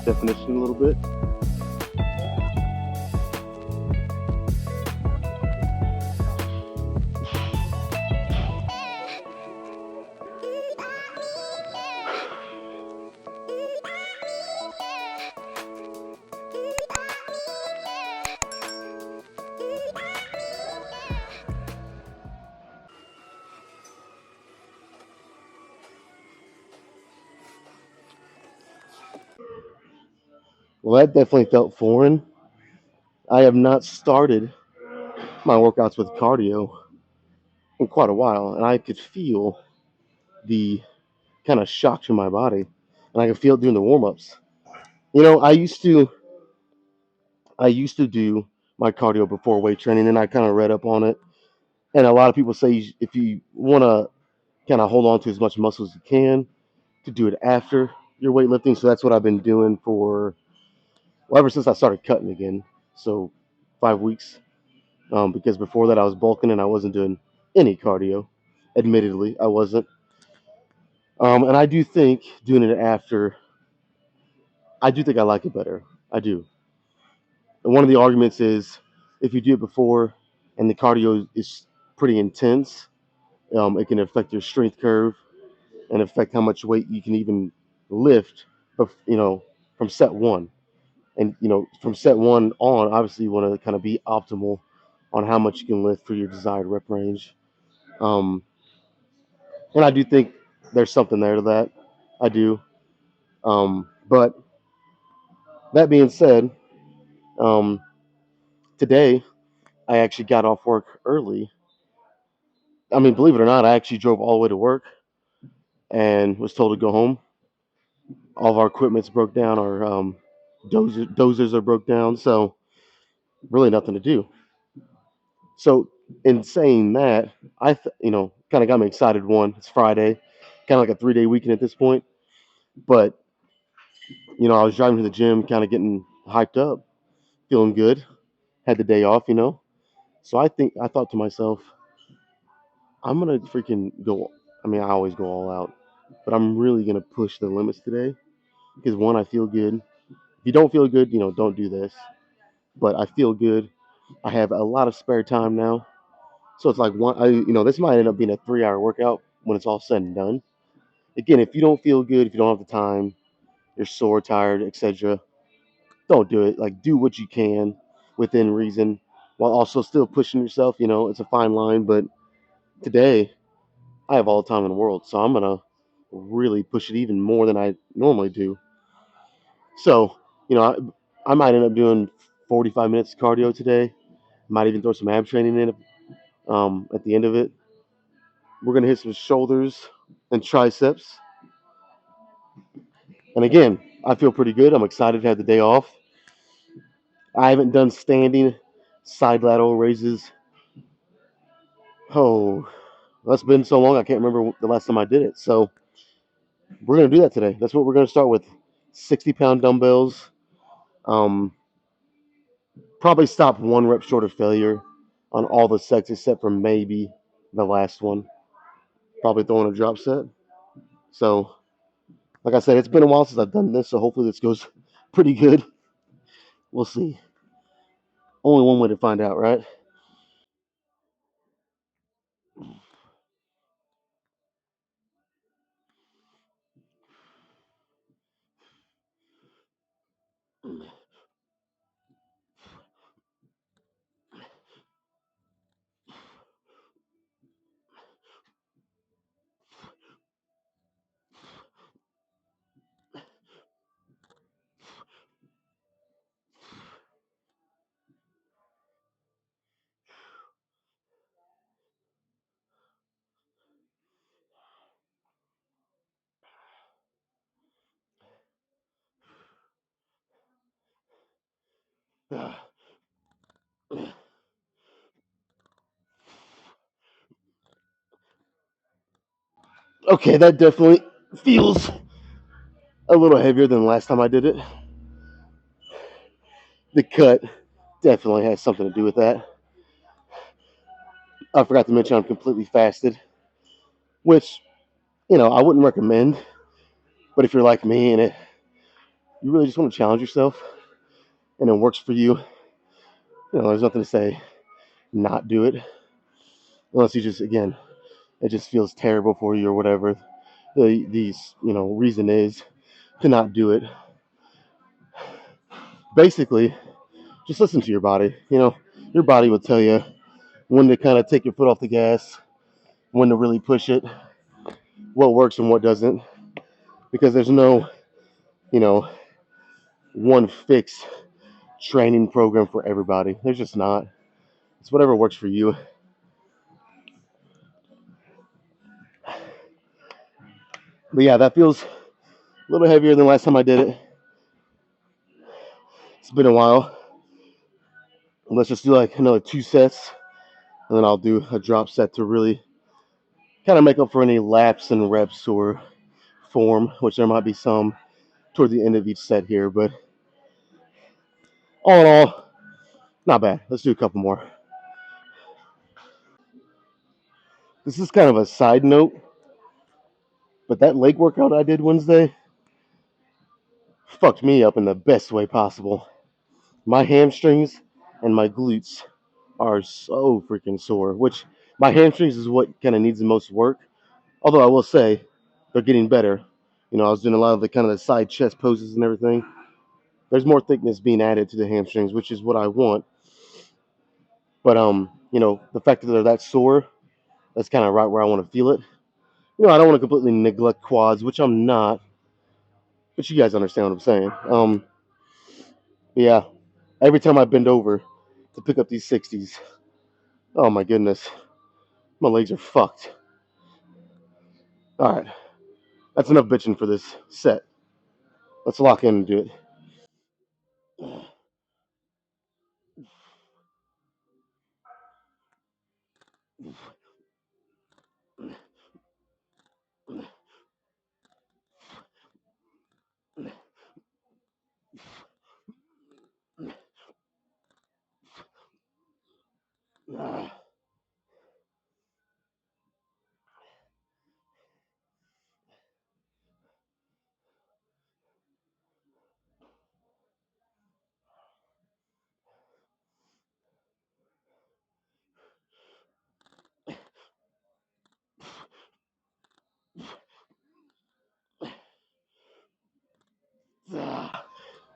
Definition a little bit. Well, that definitely felt foreign. I have not started my workouts with cardio in quite a while, and I could feel the kind of shock to my body, and I could feel it during the warm ups. You know, I used to do my cardio before weight training, and I kind of read up on it. And a lot of people say if you want to kind of hold on to as much muscle as you can, to do it after your weightlifting. So that's what I've been doing for well, ever since I started cutting again. So 5 weeks. Because before that I was bulking and I wasn't doing any cardio. Admittedly, I wasn't. And I do think doing it after, I do think I like it better. I do. And one of the arguments is if you do it before and the cardio is pretty intense, it can affect your strength curve and affect how much weight you can even lift, from set one. And from set one on, obviously you want to kind of be optimal on how much you can lift for your desired rep range. Um, and I do think there's something there to that. I do. But that being said, um, today I actually got off work early. I mean, believe it or not, I actually drove all the way to work and was told to go home. All of our equipment's broke down. Our dozers are broke down, so really nothing to do. So in saying that, kind of got me excited. One, it's Friday, kind of like a 3-day weekend at this point. But I was driving to the gym, kind of getting hyped up, feeling good. Had the day off. So I thought to myself, I'm gonna freaking go. I mean, I always go all out, but I'm really gonna push the limits today because one, I feel good. If you don't feel good, don't do this. But I feel good. I have a lot of spare time now, so it's like this might end up being a 3-hour workout when it's all said and done. Again, if you don't feel good, if you don't have the time, you're sore, tired, etc., don't do it. Like, do what you can within reason while also still pushing yourself. It's a fine line, but today I have all the time in the world, so I'm gonna really push it even more than I normally do. So, I might end up doing 45 minutes of cardio today. Might even throw some ab training in at the end of it. We're gonna hit some shoulders and triceps. And again, I feel pretty good. I'm excited to have the day off. I haven't done standing side lateral raises. Oh, that's been so long. I can't remember the last time I did it. So we're gonna do that today. That's what we're gonna start with. 60-pound dumbbells. Um, Probably stop one rep short of failure on all the sets except for maybe the last one. Probably throwing a drop set. So, like I said, it's been a while since I've done this, so hopefully this goes pretty good. We'll see. Only one way to find out, right? Okay, that definitely feels a little heavier than the last time I did it. The cut definitely has something to do with that. I forgot to mention I'm completely fasted, which, I wouldn't recommend. But if you're like me and you really just want to challenge yourself and it works for you, there's nothing to say not do it. Unless you just, again, it just feels terrible for you or whatever reason is to not do it. Basically, just listen to your body. Your body will tell you when to kind of take your foot off the gas, when to really push it, what works and what doesn't. Because there's no, you know, one fixed training program for everybody. There's just not. It's whatever works for you. But yeah, that feels a little heavier than last time I did it. It's been a while. Let's just do like another 2 sets, and then I'll do a drop set to really kind of make up for any laps and reps or form, which there might be some toward the end of each set here. But all in all, not bad. Let's do a couple more. This is kind of a side note, but that leg workout I did Wednesday fucked me up in the best way possible. My hamstrings and my glutes are so freaking sore, which my hamstrings is what kind of needs the most work. Although I will say they're getting better. I was doing a lot of the kind of the side chest poses and everything. There's more thickness being added to the hamstrings, which is what I want. But the fact that they're that sore, that's kind of right where I want to feel it. I don't want to completely neglect quads, which I'm not, but you guys understand what I'm saying. Yeah, every time I bend over to pick up these 60s, oh my goodness, my legs are fucked. All right, that's enough bitching for this set. Let's lock in and do it.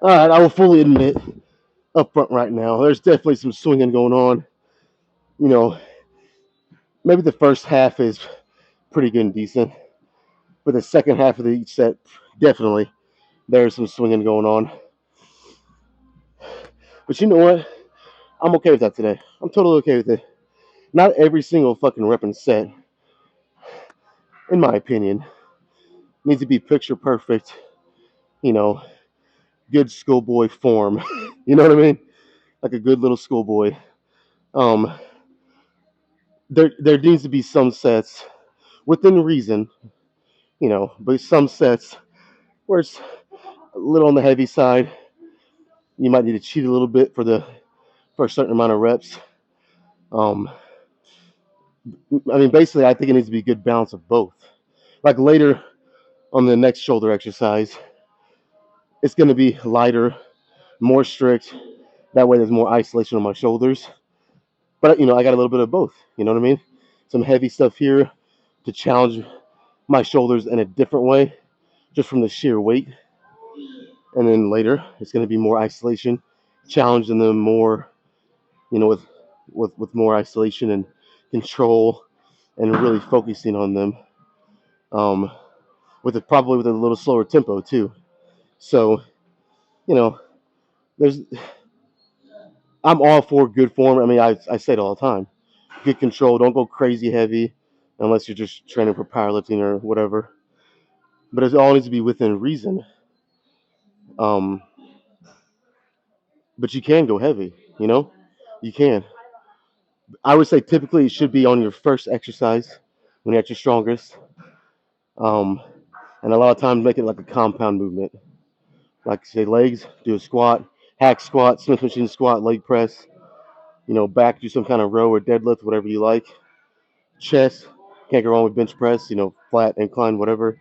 All right, I will fully admit up front right now, there's definitely some swinging going on. You know, maybe the first half is pretty good and decent, but the second half of each set, definitely there's some swinging going on. But you know what? I'm okay with that today. I'm totally okay with it. Not every single fucking rep and set, in my opinion, needs to be picture perfect, you know, good schoolboy form. You know what I mean? Like a good little schoolboy. Um, there needs to be some sets within reason, but some sets where it's a little on the heavy side. You might need to cheat a little bit for a certain amount of reps. Um, I mean, basically, I think it needs to be a good balance of both. Like later on the next shoulder exercise, it's going to be lighter, more strict. That way, there's more isolation on my shoulders. But I got a little bit of both. You know what I mean? Some heavy stuff here to challenge my shoulders in a different way, just from the sheer weight. And then later, it's going to be more isolation, challenging them more, with more isolation and control, and really focusing on them. Probably with a little slower tempo too. So, you know, there's I'm all for good form. I mean, I say it all the time. Good control. Don't go crazy heavy unless you're just training for powerlifting or whatever. But it all needs to be within reason. Um, but you can go heavy. You can. I would say typically it should be on your first exercise when you're at your strongest. Um, and a lot of times make it like a compound movement. Like say legs, do a squat, hack squat, Smith machine squat, leg press. Back, do some kind of row or deadlift, whatever you like. Chest, can't go wrong with bench press. Flat, incline, whatever.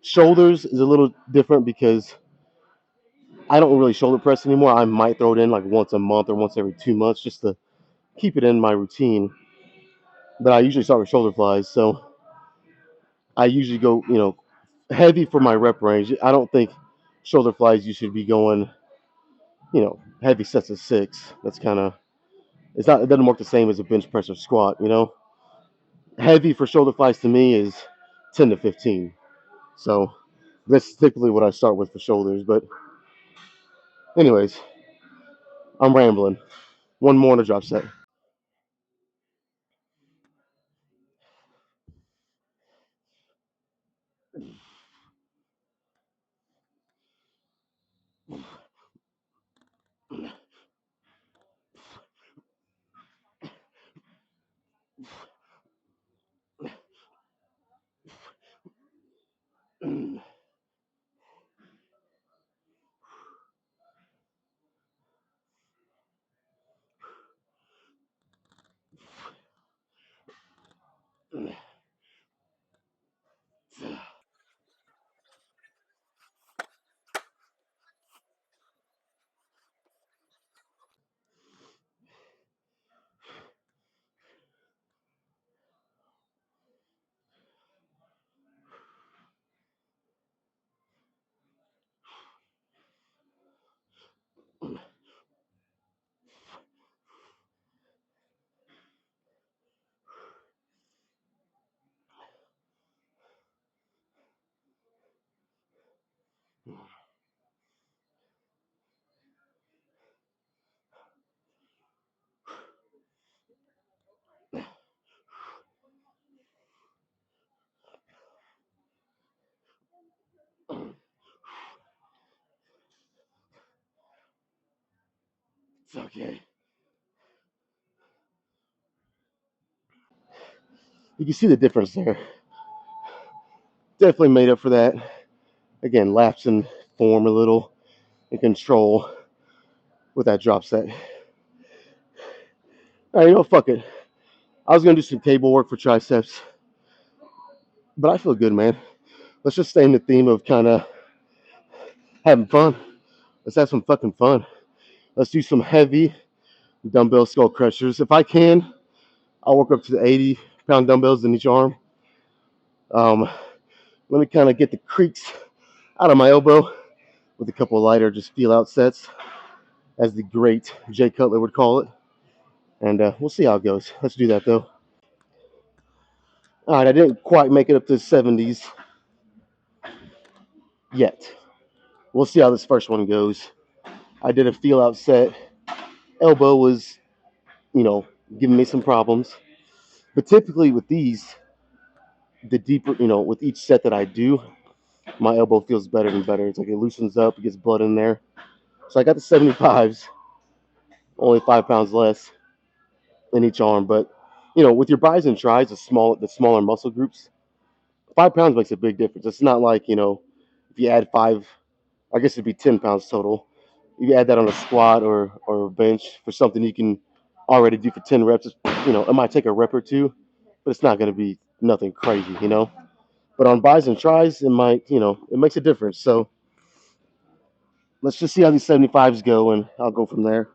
Shoulders is a little different because I don't really shoulder press anymore. I might throw it in like once a month or once every 2 months just to keep it in my routine. But I usually start with shoulder flies, so I usually go, heavy for my rep range. I don't think shoulder flies you should be going, heavy sets of 6. That's kind of it doesn't work the same as a bench press or squat. Heavy for shoulder flies to me is 10 to 15. So that's typically what I start with for shoulders. But anyways, I'm rambling. One more on a drop set. It's okay. You can see the difference there. Definitely made up for that. Again, lapse in form a little and control with that drop set. All right, fuck it. I was gonna do some cable work for triceps, but I feel good, man. Let's just stay in the theme of kind of having fun. Let's have some fucking fun. Let's do some heavy dumbbell skull crushers. If I can, I'll work up to the 80-pound dumbbells in each arm. Let me kind of get the creaks out of my elbow with a couple of lighter, just feel out sets, as the great Jay Cutler would call it. And we'll see how it goes. Let's do that though. All right, I didn't quite make it up to the 70s yet. We'll see how this first one goes. I did a feel out set. Elbow was, giving me some problems. But typically with these, the deeper, with each set that I do, my elbow feels better and better. It's like it loosens up, it gets blood in there. So I got the 75s, only 5 pounds less in each arm. But with your bis and tris, the smaller muscle groups, 5 pounds makes a big difference. It's not like if you add five, I guess it'd be 10 pounds total. You add that on a squat or a bench for something you can already do for 10 reps. It might take a rep or two, but it's not going to be nothing crazy. But on bis and tris, it might, it makes a difference. So let's just see how these 75s go, and I'll go from there.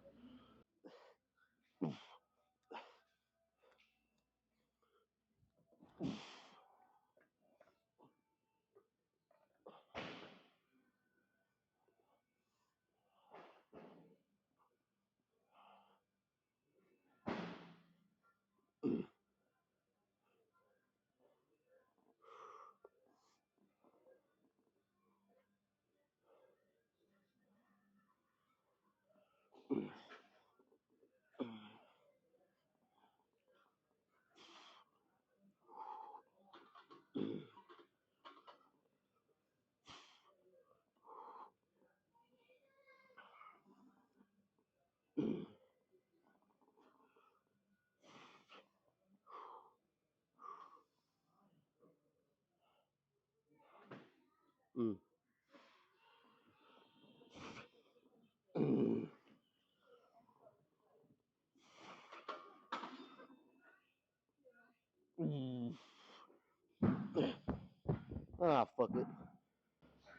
fuck it.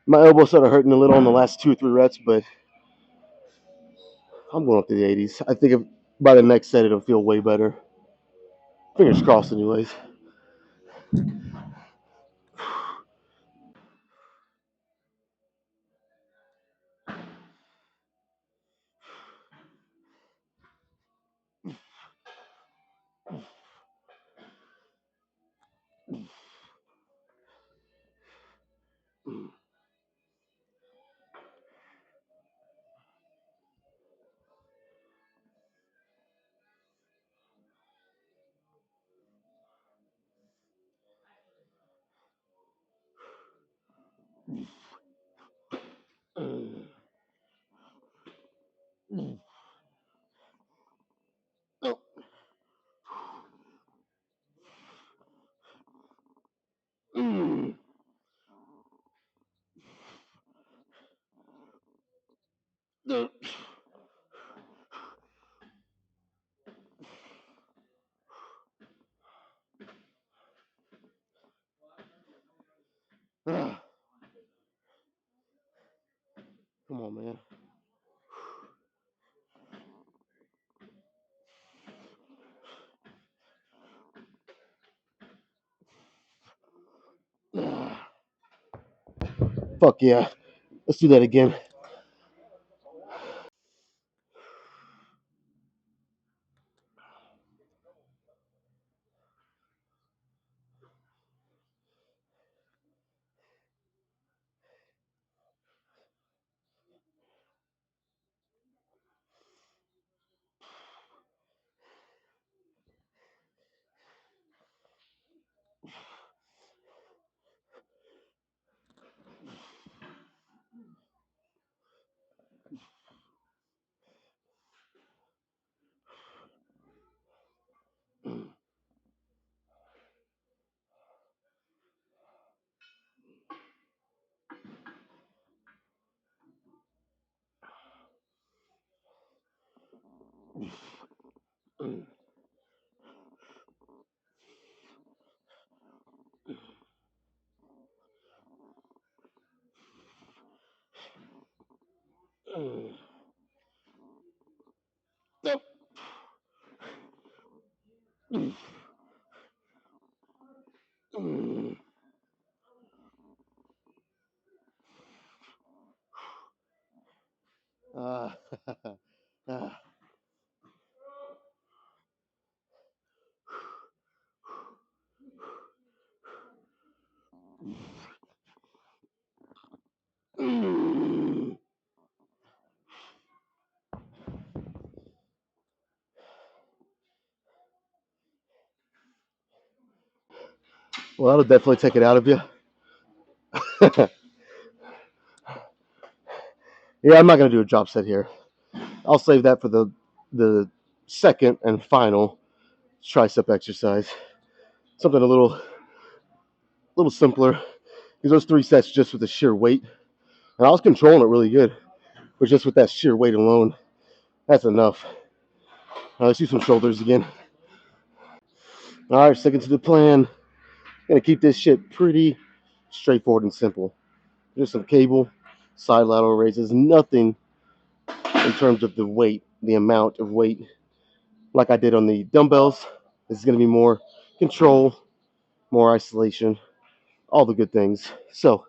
My elbow started hurting a little on the last 2 or 3 reps, but I'm going up to the 80s. I think by the next set it'll feel way better. Fingers crossed, anyways. Come on, man. Fuck yeah. Let's do that again. Uh, uh, well, that'll definitely take it out of you. Yeah, I'm not gonna do a drop set here. I'll save that for the second and final tricep exercise. Something a little simpler. Because those 3 sets just with the sheer weight, and I was controlling it really good, but just with that sheer weight alone, that's enough. Let's do some shoulders again. All right, sticking to the plan. Gonna keep this shit pretty straightforward and simple. Just some cable, side lateral raises, nothing in terms of the weight, the amount of weight, like I did on the dumbbells. This is gonna be more control, more isolation, all the good things. So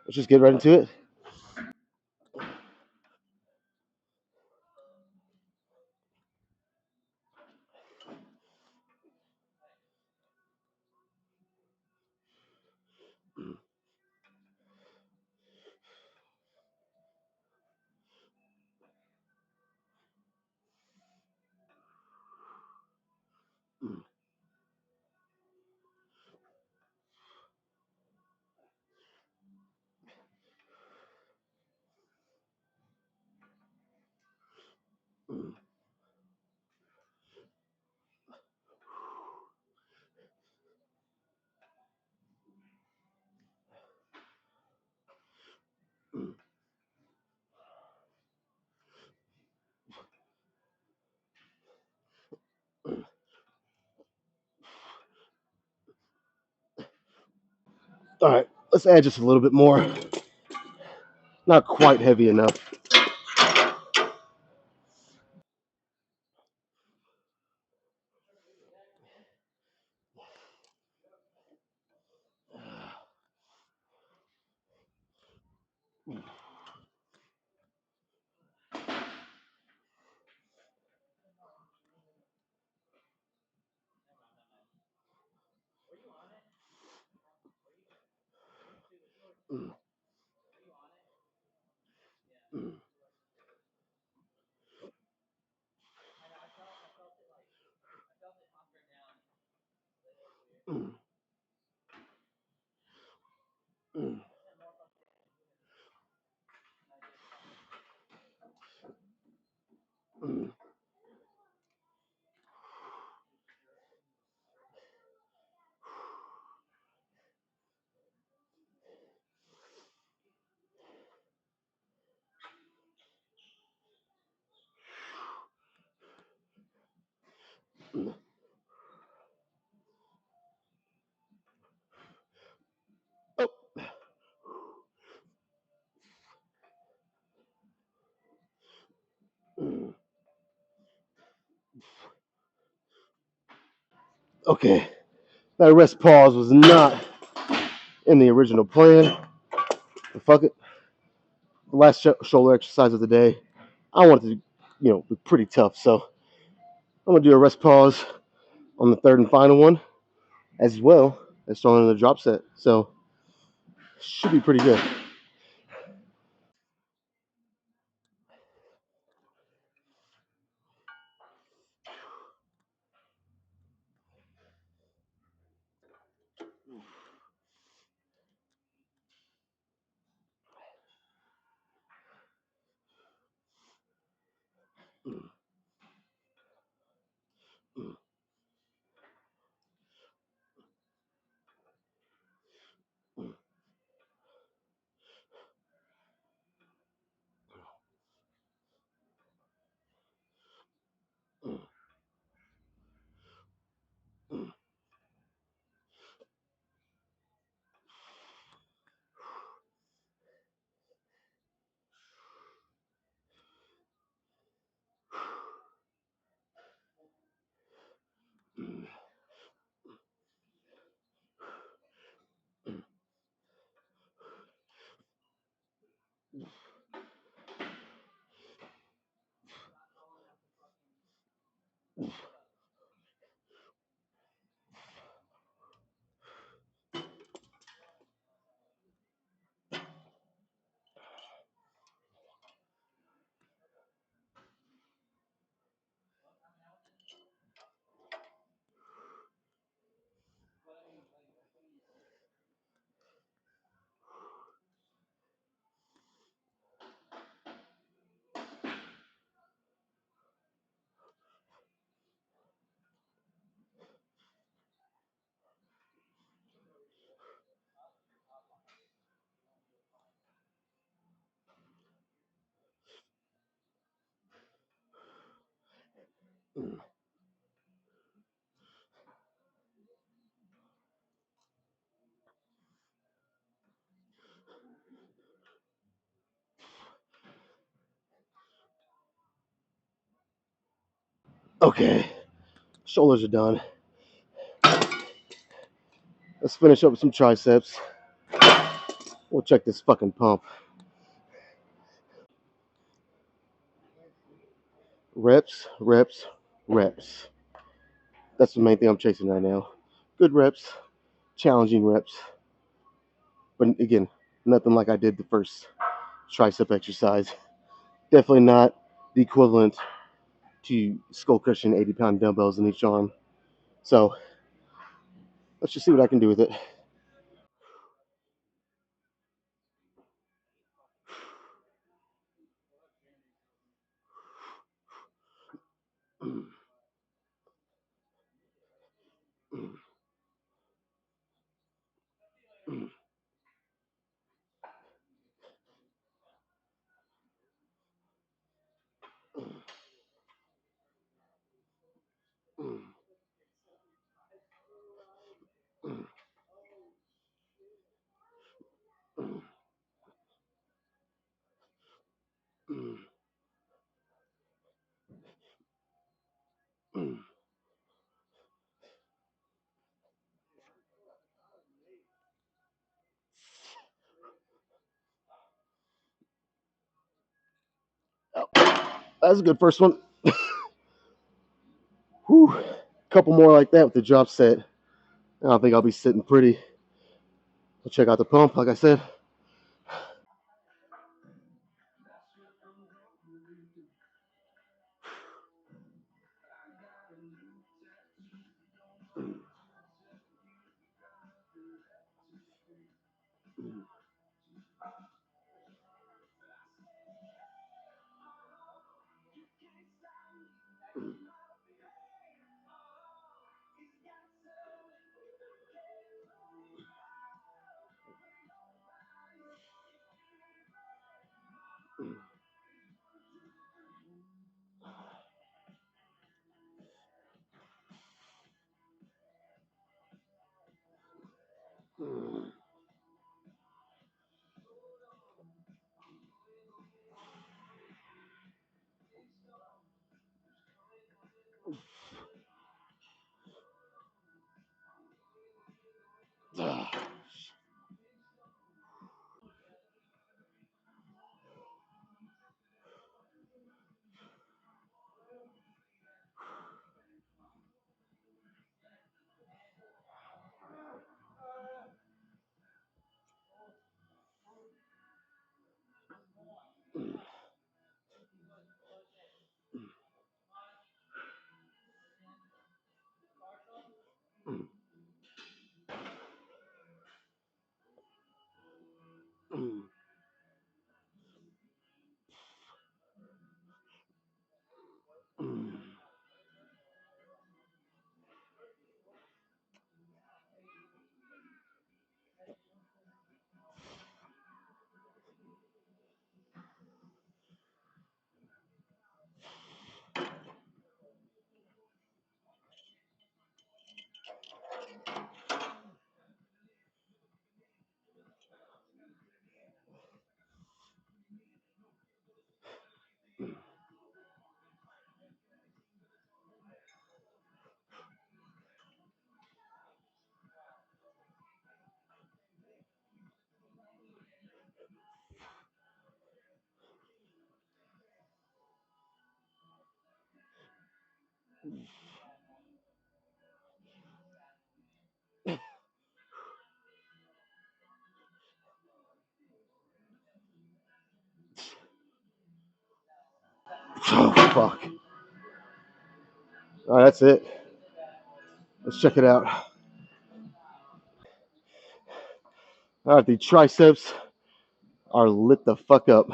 let's just get right into it. All right, Let's add just a little bit more. Not quite heavy enough. Okay, that rest pause was not in the original plan. But fuck it. The last shoulder exercise of the day. I want it to, be pretty tough. So I'm gonna do a rest pause on the third and final one, as well as throwing in the drop set. So should be pretty good. Okay, shoulders are done. Let's finish up with some triceps. We'll check this fucking pump. Reps, reps, reps. That's the main thing I'm chasing right now. Good reps, challenging reps. But again, nothing like I did the first tricep exercise. Definitely not the equivalent to skull crushing 80-pound dumbbells in each arm. So let's just see what I can do with it. That's a good first one. Whew. Couple more like that with the drop set. I don't think I'll be sitting pretty. I'll check out the pump, like I said. Oh, fuck. All right, that's it. Let's check it out. All right, the triceps are lit the fuck up.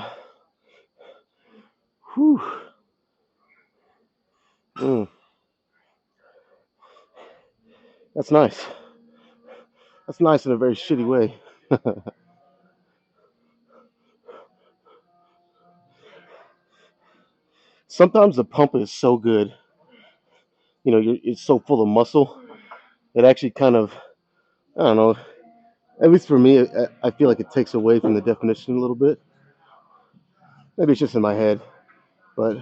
Whew. Mm, that's nice. That's nice in a very shitty way. Sometimes the pump is so good, it's so full of muscle. It actually kind of, I don't know, at least for me, I feel like it takes away from the definition a little bit. Maybe it's just in my head, but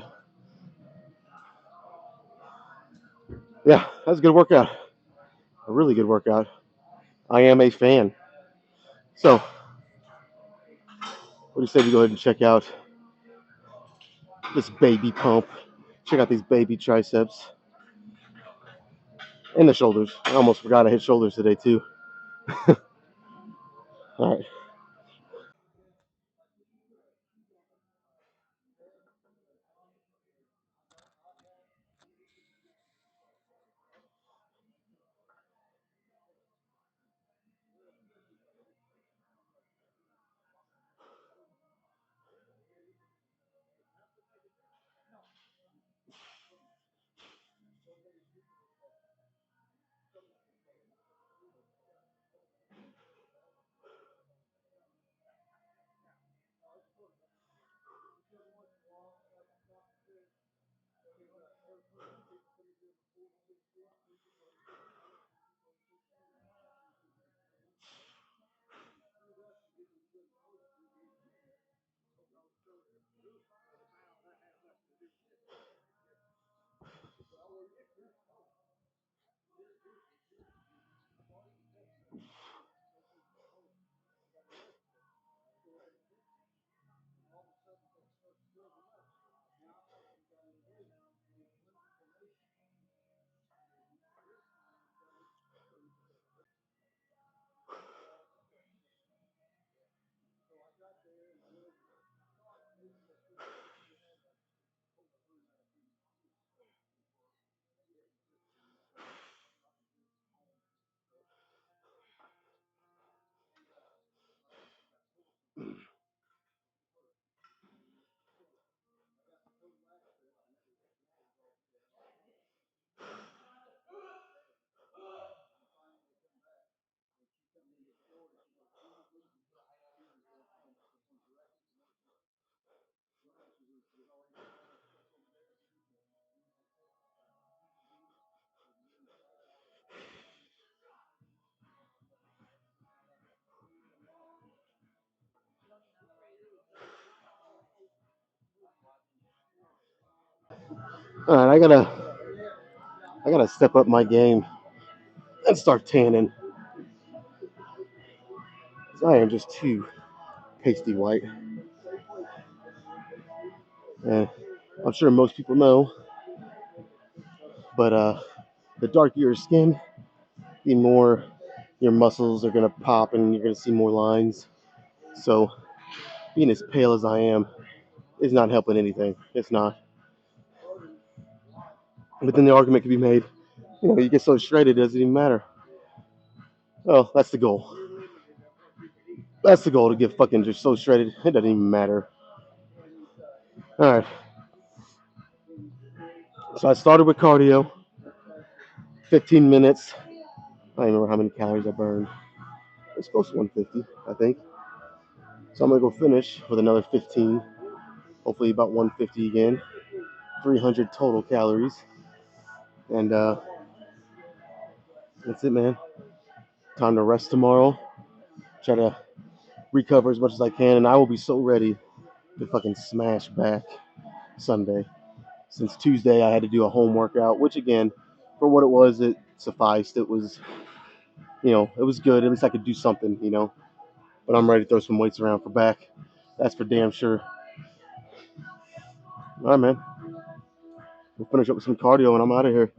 yeah, that's a good workout. A really good workout. I am a fan. So, what do you say we go ahead and check out this baby pump? Check out these baby triceps and the shoulders. I almost forgot I hit shoulders today too. All right. All right, I gotta step up my game and start tanning. 'Cause I am just too pasty white. And I'm sure most people know, but the darker your skin, the more your muscles are gonna pop and you're gonna see more lines. So being as pale as I am is not helping anything. It's not. But then the argument can be made, you get so shredded, it doesn't even matter. Oh, that's the goal. That's the goal, to get fucking just so shredded, it doesn't even matter. All right. So I started with cardio, 15 minutes. I don't remember how many calories I burned. It's close to 150, I think. So I'm gonna go finish with another 15, hopefully about 150 again, 300 total calories, and that's it, man. Time to rest tomorrow. Try to recover as much as I can, and I will be so ready to fucking smash back Sunday. Since Tuesday, I had to do a home workout, which again, for what it was, it sufficed. It was, it was good. At least I could do something. But I'm ready to throw some weights around for back. That's for damn sure. All right, man. We'll finish up with some cardio, and I'm out of here.